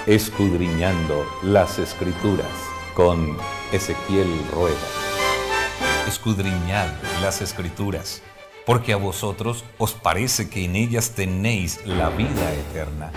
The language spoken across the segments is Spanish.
Escudriñando las Escrituras con Ezequiel Rueda. Escudriñad las Escrituras, porque a vosotros os parece que en ellas tenéis la vida eterna.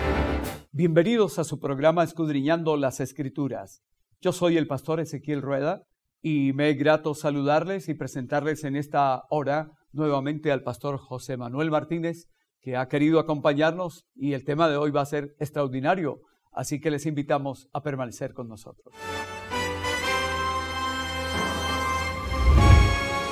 Bienvenidos a su programa Escudriñando las Escrituras. Yo soy el pastor Ezequiel Rueda y me es grato saludarles y presentarles en esta hora nuevamente al pastor José Manuel Martínez, que ha querido acompañarnos, y el tema de hoy va a ser extraordinario, así que les invitamos a permanecer con nosotros.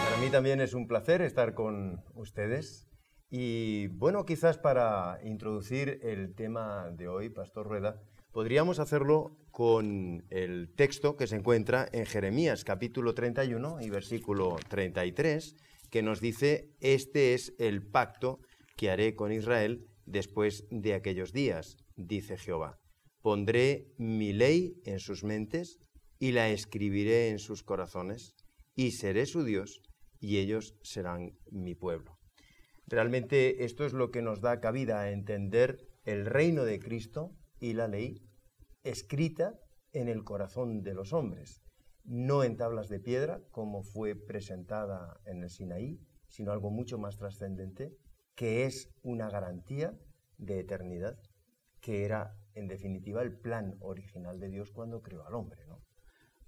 Para mí también es un placer estar con ustedes y bueno, quizás para introducir el tema de hoy, pastor Rueda, podríamos hacerlo con el texto que se encuentra en Jeremías capítulo 31 y versículo 33, que nos dice: «Este es el pacto que haré con Israel después de aquellos días, dice Jehová. Pondré mi ley en sus mentes y la escribiré en sus corazones, y seré su Dios, y ellos serán mi pueblo». Realmente esto es lo que nos da cabida a entender el reino de Cristo y la ley escrita en el corazón de los hombres, no en tablas de piedra como fue presentada en el Sinaí, sino algo mucho más trascendente, que es una garantía de eternidad, que era en definitiva el plan original de Dios cuando creó al hombre, ¿no?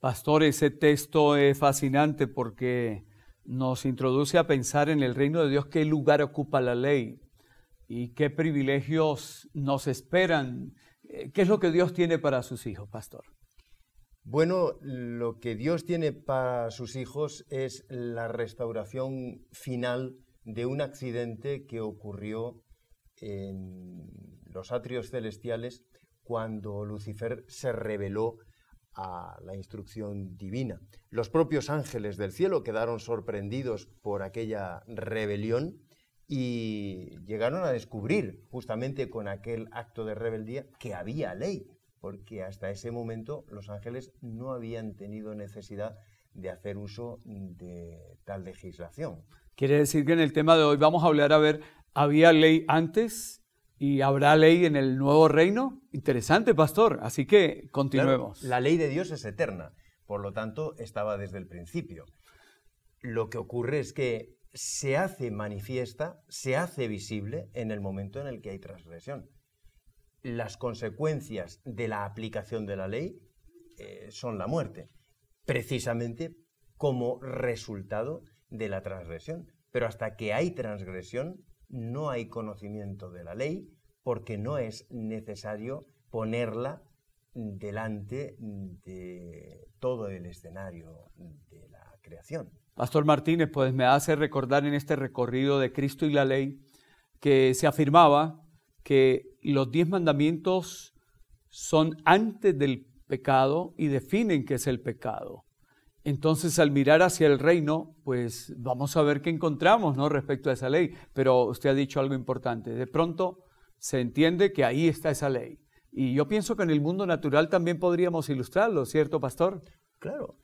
Pastor, ese texto es fascinante porque nos introduce a pensar en el reino de Dios, qué lugar ocupa la ley y qué privilegios nos esperan. ¿Qué es lo que Dios tiene para sus hijos, pastor? Bueno, lo que Dios tiene para sus hijos es la restauración final de un accidente que ocurrió en los atrios celestiales cuando Lucifer se rebeló a la instrucción divina. Los propios ángeles del cielo quedaron sorprendidos por aquella rebelión y llegaron a descubrir, justamente con aquel acto de rebeldía, que había ley, porque hasta ese momento los ángeles no habían tenido necesidad de hacer uso de tal legislación. Quiere decir que en el tema de hoy vamos a hablar, ¿había ley antes y habrá ley en el nuevo reino? Interesante, pastor, así que continuemos. Claro, la ley de Dios es eterna, por lo tanto estaba desde el principio. Lo que ocurre es que se hace manifiesta, se hace visible en el momento en el que hay transgresión. Las consecuencias de la aplicación de la ley son la muerte, precisamente como resultado de la transgresión. Pero hasta que hay transgresión no hay conocimiento de la ley, porque no es necesario ponerla delante de todo el escenario de la creación. Pastor Martínez, pues me hace recordar en este recorrido de Cristo y la ley que se afirmaba que los 10 mandamientos son antes del pecado y definen qué es el pecado. Entonces, al mirar hacia el reino, pues vamos a ver qué encontramos, ¿no?, respecto a esa ley. Pero usted ha dicho algo importante. De pronto se entiende que ahí está esa ley. Y yo pienso que en el mundo natural también podríamos ilustrarlo, ¿cierto, pastor? Claro.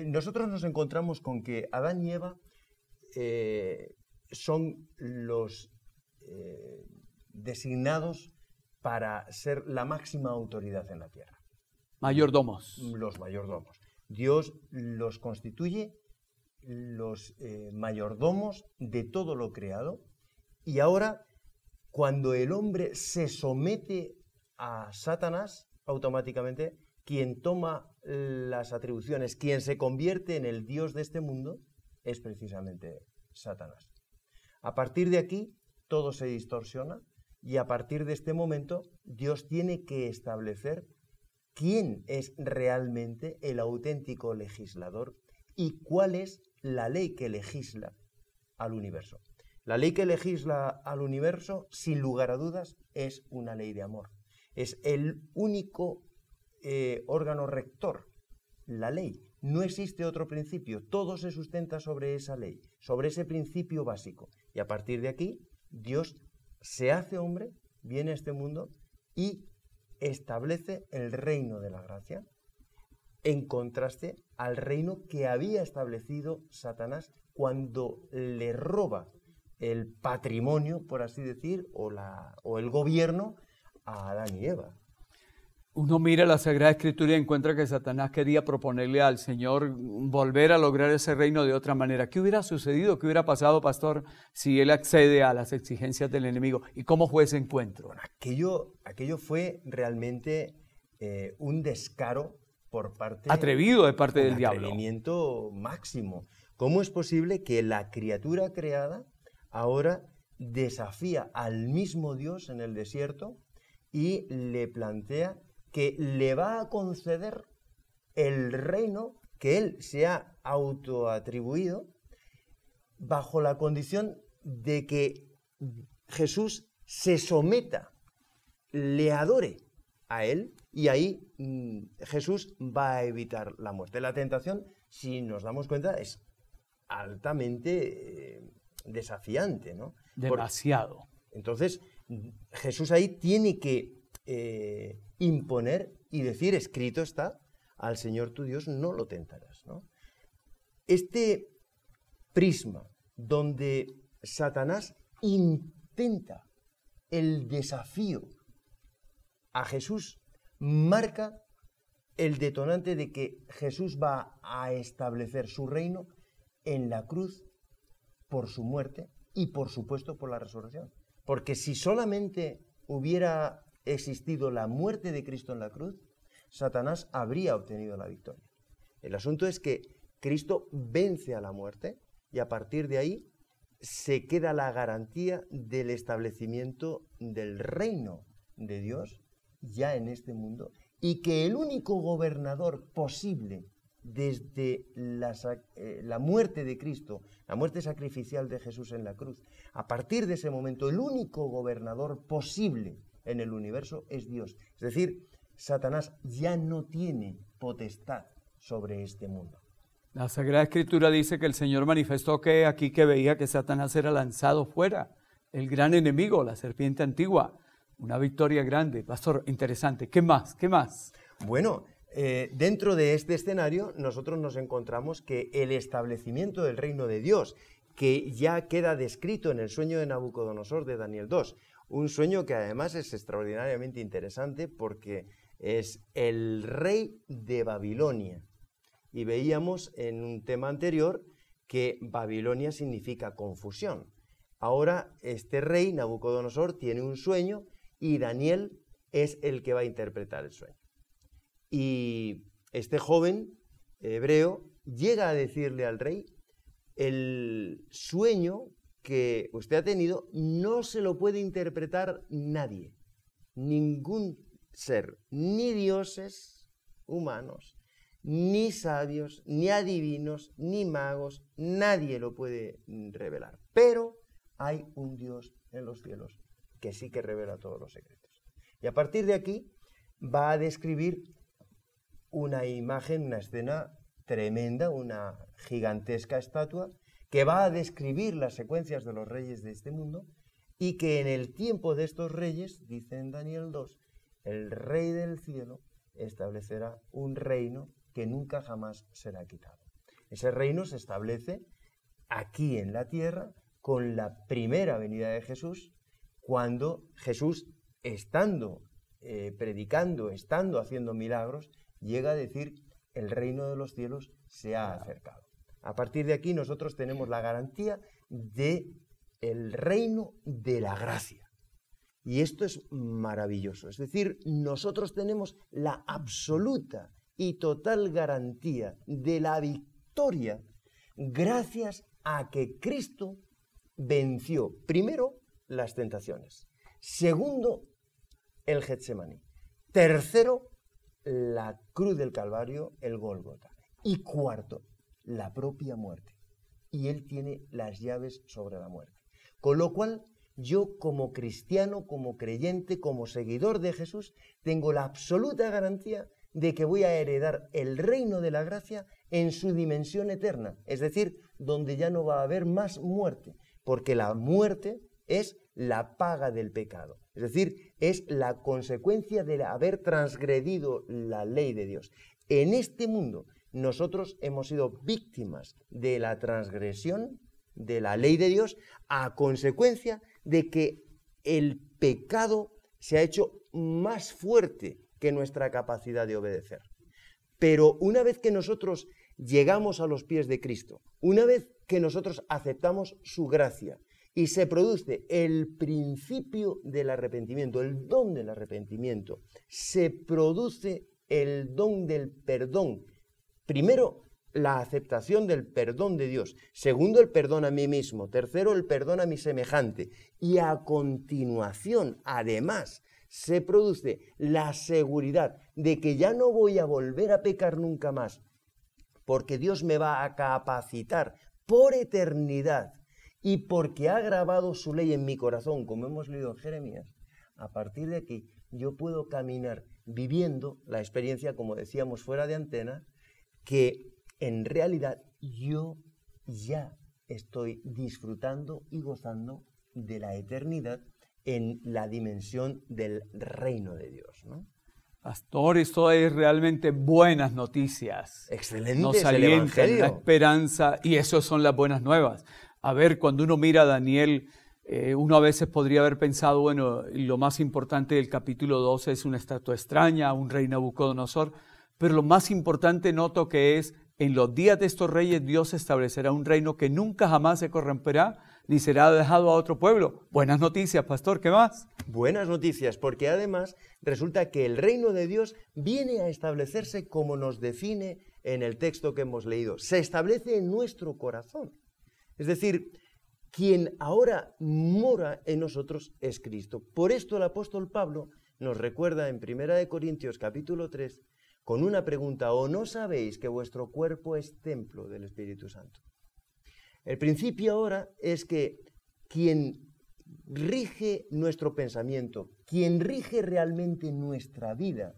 Nosotros nos encontramos con que Adán y Eva son los designados para ser la máxima autoridad en la tierra. Mayordomos. Los mayordomos. Dios los constituye los mayordomos de todo lo creado, y ahora, cuando el hombre se somete a Satanás, automáticamente quien toma las atribuciones, quien se convierte en el Dios de este mundo, es precisamente Satanás. A partir de aquí, todo se distorsiona, y a partir de este momento, Dios tiene que establecer quién es realmente el auténtico legislador y cuál es la ley que legisla al universo. La ley que legisla al universo, sin lugar a dudas, es una ley de amor. Es el único órgano rector, la ley. No existe otro principio, todo se sustenta sobre esa ley, sobre ese principio básico. Y a partir de aquí, Dios se hace hombre, viene a este mundo y establece el reino de la gracia, en contraste al reino que había establecido Satanás cuando le roba el patrimonio, por así decir, o el gobierno a Adán y Eva. Uno mira la Sagrada Escritura y encuentra que Satanás quería proponerle al Señor volver a lograr ese reino de otra manera. ¿Qué hubiera sucedido? ¿Qué hubiera pasado, pastor, si él accede a las exigencias del enemigo? ¿Y cómo fue ese encuentro? Bueno, aquello fue realmente un descaro por parte... Atrevido de parte del diablo. Atrevimiento máximo. ¿Cómo es posible que la criatura creada ahora desafía al mismo Dios en el desierto y le plantea que le va a conceder el reino que él se ha autoatribuido bajo la condición de que Jesús se someta, le adore a él, y ahí Jesús va a evitar la muerte? La tentación, si nos damos cuenta, es altamente desafiante, ¿no? Demasiado. Entonces, Jesús ahí tiene que imponer y decir: escrito está, al Señor tu Dios no lo tentarás, ¿no? Este prisma donde Satanás intenta el desafío a Jesús marca el detonante de que Jesús va a establecer su reino en la cruz por su muerte y, por supuesto, por la resurrección. Porque si solamente hubiera existido la muerte de Cristo en la cruz, Satanás habría obtenido la victoria. El asunto es que Cristo vence a la muerte y a partir de ahí se queda la garantía del establecimiento del reino de Dios ya en este mundo, y que el único gobernador posible desde la muerte de Cristo, la muerte sacrificial de Jesús en la cruz, a partir de ese momento el único gobernador posible en el universo es Dios. Es decir, Satanás ya no tiene potestad sobre este mundo. La Sagrada Escritura dice que el Señor manifestó que aquí que veía que Satanás era lanzado fuera, el gran enemigo, la serpiente antigua. Una victoria grande. Pastor, interesante. ¿Qué más? ¿Qué más? Bueno, dentro de este escenario nosotros nos encontramos que el establecimiento del reino de Dios, que ya queda descrito en el sueño de Nabucodonosor de Daniel 2, un sueño que además es extraordinariamente interesante porque es el rey de Babilonia. Y veíamos en un tema anterior que Babilonia significa confusión. Ahora este rey, Nabucodonosor, tiene un sueño y Daniel es el que va a interpretar el sueño. Y este joven hebreo llega a decirle al rey: el sueño que usted ha tenido no se lo puede interpretar nadie, ningún ser, ni dioses humanos, ni sabios, ni adivinos, ni magos, nadie lo puede revelar. Pero hay un Dios en los cielos que sí que revela todos los secretos. Y a partir de aquí va a describir una imagen, una escena tremenda, una gigantesca estatua, que va a describir las secuencias de los reyes de este mundo, y que en el tiempo de estos reyes, dice en Daniel 2, el rey del cielo establecerá un reino que nunca jamás será quitado. Ese reino se establece aquí en la tierra con la primera venida de Jesús, cuando Jesús, estando predicando, estando haciendo milagros, llega a decir: el reino de los cielos se ha acercado. A partir de aquí nosotros tenemos la garantía de el reino de la gracia. Y esto es maravilloso. Es decir, nosotros tenemos la absoluta y total garantía de la victoria gracias a que Cristo venció, primero, las tentaciones. Segundo, el Getsemaní. Tercero, la cruz del Calvario, el Gólgota. Y cuarto, la propia muerte. Y Él tiene las llaves sobre la muerte. Con lo cual, yo como cristiano, como creyente, como seguidor de Jesús, tengo la absoluta garantía de que voy a heredar el reino de la gracia en su dimensión eterna. Es decir, donde ya no va a haber más muerte, porque la muerte es la paga del pecado. Es decir, es la consecuencia de haber transgredido la ley de Dios. En este mundo nosotros hemos sido víctimas de la transgresión de la ley de Dios a consecuencia de que el pecado se ha hecho más fuerte que nuestra capacidad de obedecer. Pero una vez que nosotros llegamos a los pies de Cristo, una vez que nosotros aceptamos su gracia y se produce el principio del arrepentimiento, el don del arrepentimiento, se produce el don del perdón. Primero, la aceptación del perdón de Dios. Segundo, el perdón a mí mismo. Tercero, el perdón a mi semejante. Y a continuación, además, se produce la seguridad de que ya no voy a volver a pecar nunca más, porque Dios me va a capacitar por eternidad y porque ha grabado su ley en mi corazón, como hemos leído en Jeremías. A partir de aquí, yo puedo caminar viviendo la experiencia, como decíamos fuera de antena, que en realidad yo ya estoy disfrutando y gozando de la eternidad en la dimensión del reino de Dios, ¿no? Pastor, esto es realmente buenas noticias. Excelente, Nos es el alientan, Evangelio. la esperanza, y eso son las buenas nuevas. A ver, cuando uno mira a Daniel, uno a veces podría haber pensado, bueno, lo más importante del capítulo 12 es una estatua extraña, un rey Nabucodonosor, pero lo más importante noto que es, en los días de estos reyes Dios establecerá un reino que nunca jamás se corromperá, ni será dejado a otro pueblo. Buenas noticias, pastor, ¿qué más? Buenas noticias, porque además resulta que el reino de Dios viene a establecerse como nos define en el texto que hemos leído. Se establece en nuestro corazón. Es decir, quien ahora mora en nosotros es Cristo. Por esto el apóstol Pablo nos recuerda en 1 Corintios capítulo 3 con una pregunta: ¿o no sabéis que vuestro cuerpo es templo del Espíritu Santo? El principio ahora es que quien rige nuestro pensamiento, quien rige realmente nuestra vida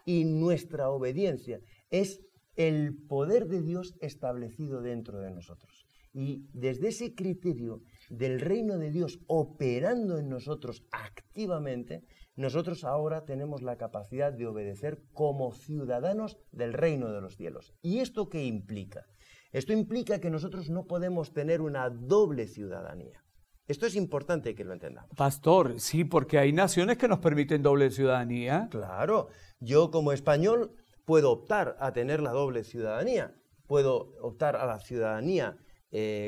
y nuestra obediencia, es el poder de Dios establecido dentro de nosotros. Y desde ese criterio del reino de Dios operando en nosotros activamente, nosotros ahora tenemos la capacidad de obedecer como ciudadanos del reino de los cielos. ¿Y esto qué implica? Esto implica que nosotros no podemos tener una doble ciudadanía. Esto es importante que lo entendamos. Pastor, sí, porque hay naciones que nos permiten doble ciudadanía. Claro, yo como español puedo optar a tener la doble ciudadanía. Puedo optar a la ciudadanía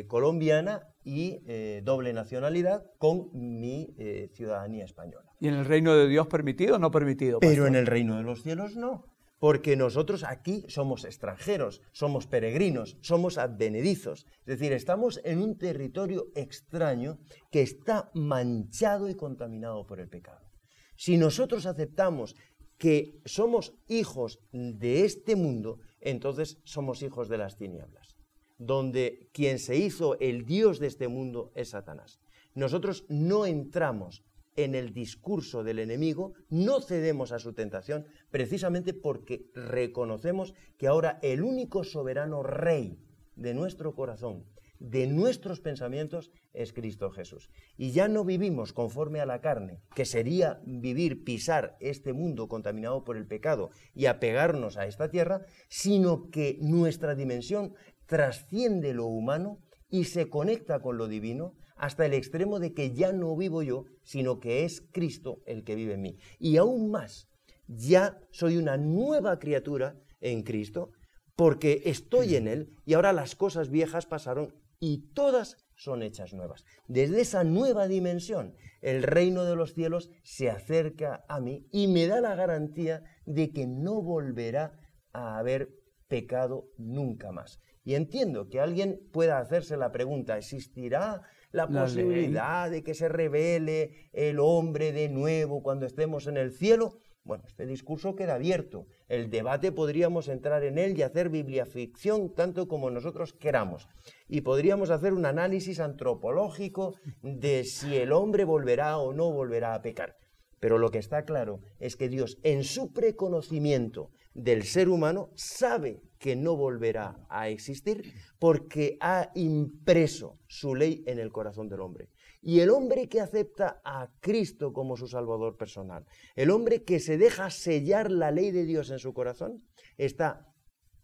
colombiana y doble nacionalidad con mi ciudadanía española. ¿Y en el reino de Dios permitido o no permitido, pastor? Pero en el reino de los cielos no, porque nosotros aquí somos extranjeros, somos peregrinos, somos advenedizos. Es decir, estamos en un territorio extraño que está manchado y contaminado por el pecado. Si nosotros aceptamos que somos hijos de este mundo, entonces somos hijos de las tinieblas, donde quien se hizo el Dios de este mundo es Satanás. Nosotros no entramos en el discurso del enemigo, no cedemos a su tentación, precisamente porque reconocemos que ahora el único soberano rey de nuestro corazón, de nuestros pensamientos, es Cristo Jesús. Y ya no vivimos conforme a la carne, que sería vivir, pisar este mundo contaminado por el pecado y apegarnos a esta tierra, sino que nuestra dimensión trasciende lo humano y se conecta con lo divino hasta el extremo de que ya no vivo yo, sino que es Cristo el que vive en mí. Y aún más, ya soy una nueva criatura en Cristo, porque estoy en Él y ahora las cosas viejas pasaron y todas son hechas nuevas. Desde esa nueva dimensión, el reino de los cielos se acerca a mí y me da la garantía de que no volverá a haber pecado nunca más. Y entiendo que alguien pueda hacerse la pregunta: ¿existirá la posibilidad de que se revele el hombre de nuevo cuando estemos en el cielo? Bueno, este discurso queda abierto. El debate podríamos entrar en él y hacer bibliaficción tanto como nosotros queramos. Y podríamos hacer un análisis antropológico de si el hombre volverá o no volverá a pecar. Pero lo que está claro es que Dios, en su preconocimiento del ser humano, sabe que no volverá a existir porque ha impreso su ley en el corazón del hombre. Y el hombre que acepta a Cristo como su Salvador personal, el hombre que se deja sellar la ley de Dios en su corazón, está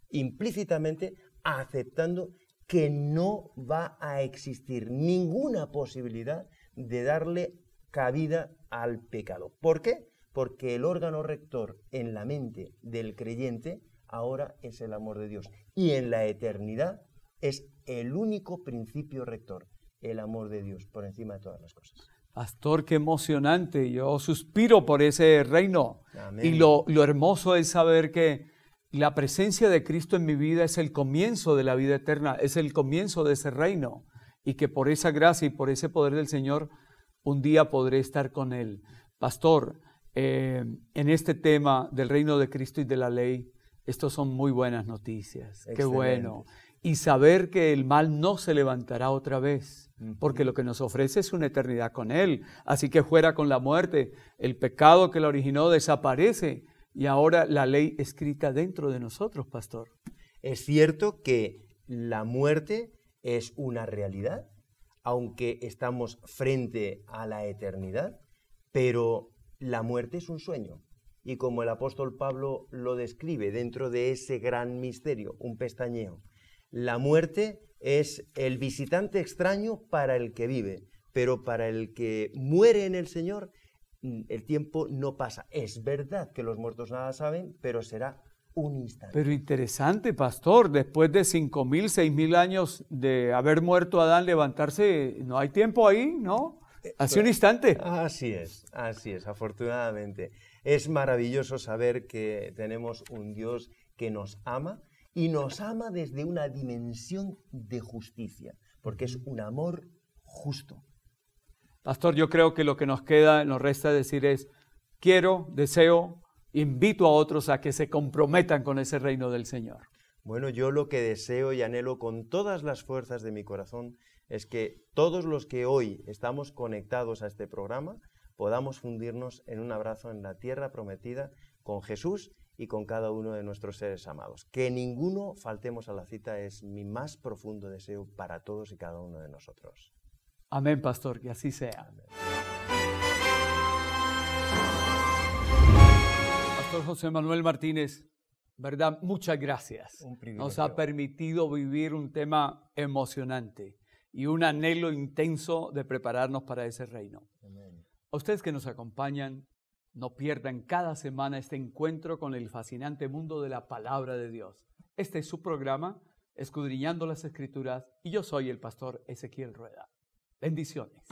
implícitamente aceptando que no va a existir ninguna posibilidad de darle cabida al pecado. ¿Por qué? porque el órgano rector en la mente del creyente ahora es el amor de Dios. Y en la eternidad es el único principio rector, el amor de Dios, por encima de todas las cosas. Pastor, qué emocionante. Yo suspiro por ese reino. Amén. Y lo hermoso es saber que la presencia de Cristo en mi vida es el comienzo de la vida eterna, es el comienzo de ese reino. Y que por esa gracia y por ese poder del Señor, un día podré estar con Él. Pastor, en este tema del reino de Cristo y de la ley, estos son muy buenas noticias. Excelente. Qué bueno. Y saber que el mal no se levantará otra vez, porque lo que nos ofrece es una eternidad con Él. Así que fuera con la muerte, el pecado que la originó desaparece y ahora la ley escrita dentro de nosotros, pastor. Es cierto que la muerte es una realidad, aunque estamos frente a la eternidad, pero la muerte es un sueño. Y como el apóstol Pablo lo describe dentro de ese gran misterio, un pestañeo, la muerte es el visitante extraño para el que vive, pero para el que muere en el Señor, el tiempo no pasa. Es verdad que los muertos nada saben, pero será un instante. Pero interesante, pastor, después de 5.000, 6.000 años de haber muerto Adán, levantarse, no hay tiempo ahí, ¿no? Hace un instante. Así es, afortunadamente. Es maravilloso saber que tenemos un Dios que nos ama y nos ama desde una dimensión de justicia, porque es un amor justo. Pastor, yo creo que lo que nos resta decir es, quiero, deseo, invito a otros a que se comprometan con ese reino del Señor. Bueno, yo lo que deseo y anhelo con todas las fuerzas de mi corazón es que todos los que hoy estamos conectados a este programa podamos fundirnos en un abrazo en la tierra prometida con Jesús y con cada uno de nuestros seres amados. Que ninguno faltemos a la cita es mi más profundo deseo para todos y cada uno de nosotros. Amén, pastor, que así sea. Amén. Pastor José Manuel Martínez, ¿verdad? Muchas gracias. Un privilegio. Nos ha permitido vivir un tema emocionante y un anhelo intenso de prepararnos para ese reino. Amén. A ustedes que nos acompañan, no pierdan cada semana este encuentro con el fascinante mundo de la palabra de Dios. Este es su programa, Escudriñando las Escrituras, y yo soy el pastor Ezequiel Rueda. Bendiciones.